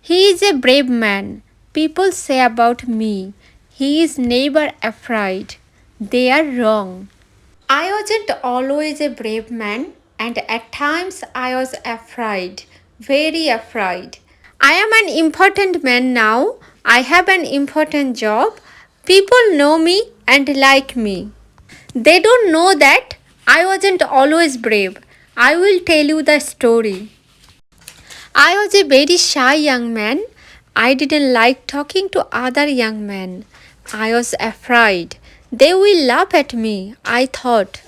He is a brave man. People say about me, he is never afraid. They are wrong. I wasn't always a brave man, and at times I was afraid, very afraid. I am an important man now. I have an important job. People know me and like me. They don't know that I wasn't always brave. I will tell you the story. I was a very shy young man. I didn't like talking to other young men. I was afraid. They will laugh at me, I thought.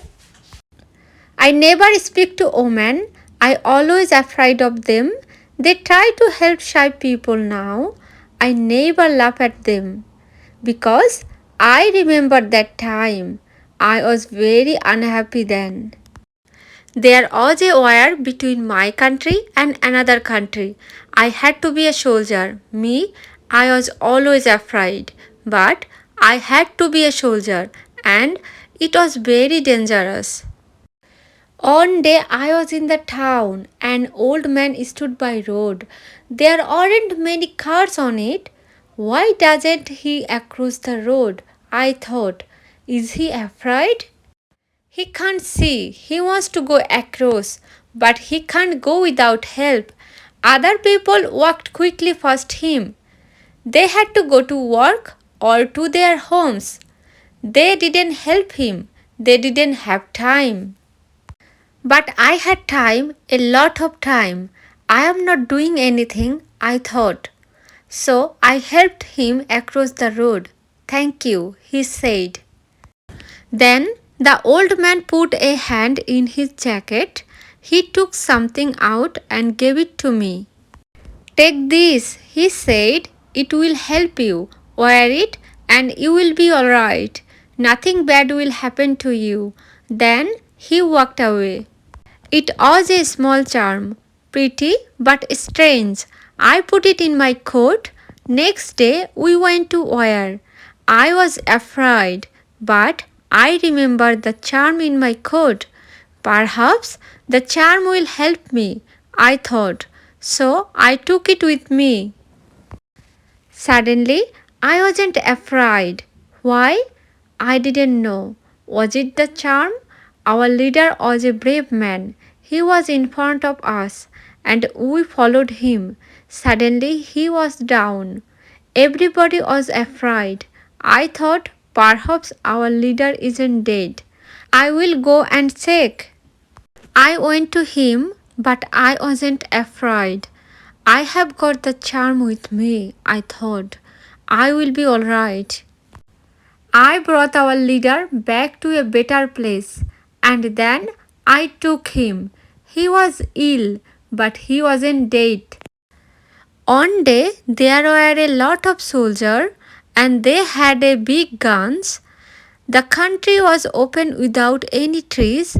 I never speak to women. I always afraid of them. They try to help shy people now. I never laugh at them because I remember that time. I was very unhappy then. There was a war between my country and another country. I had to be a soldier. Me, I was always afraid. But I had to be a soldier and it was very dangerous. One day I was in the town. An old man stood by road. There aren't many cars on it. Why doesn't he cross the road? I thought. Is he afraid? He can't see. He wants to go across, but he can't go without help. Other people walked quickly past him. They had to go to work or to their homes. They didn't help him. They didn't have time. But I had time, a lot of time. I am not doing anything, I thought. So I helped him across the road. Thank you, he said. Then the old man put a hand in his jacket. He took something out and gave it to me. Take this, he said. It will help you. Wear it and you will be alright. Nothing bad will happen to you. Then he walked away. It was a small charm, pretty but strange. I put it in my coat. Next day we went to wear. I was afraid, but I remembered the charm in my coat. Perhaps the charm will help me, I thought. So I took it with me. Suddenly, I wasn't afraid. Why? I didn't know. Was it the charm? Our leader was a brave man. He was in front of us, and we followed him. Suddenly, he was down. Everybody was afraid. I thought perhaps our leader isn't dead. I will go and check. I went to him, but I wasn't afraid. I have got the charm with me, I thought. I will be alright. I brought our leader back to a better place, and then I took him. He was ill, but he wasn't dead. One day there were a lot of soldiers, and they had a big guns. The country was open without any trees.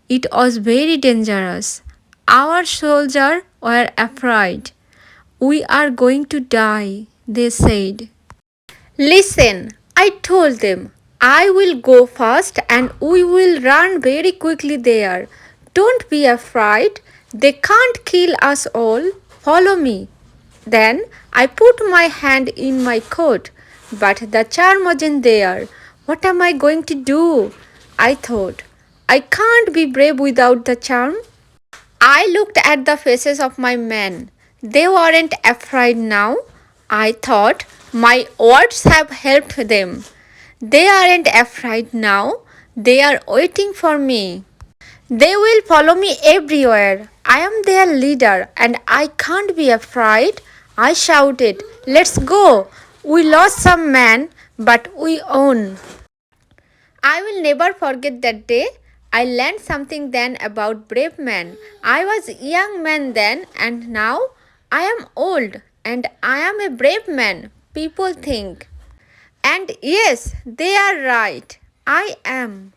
It was very dangerous. Our soldiers were afraid. We are going to die, they said. Listen, I told them, I will go first and we will run very quickly there. Don't be afraid. They can't kill us all. Follow me. Then I put my hand in my coat, but the charm wasn't there. What am I going to do? I thought. I can't be brave without the charm. I looked at the faces of my men. They weren't afraid now. I thought my words have helped them. They aren't afraid now. They are waiting for me. They will follow me everywhere. I am their leader and I can't be afraid. I shouted, Let's go. We lost some men, but we won. I will never forget that day. I learned something then about brave men. I was a young man then and now I am old and I am a brave man, people think. And yes, they are right. I am.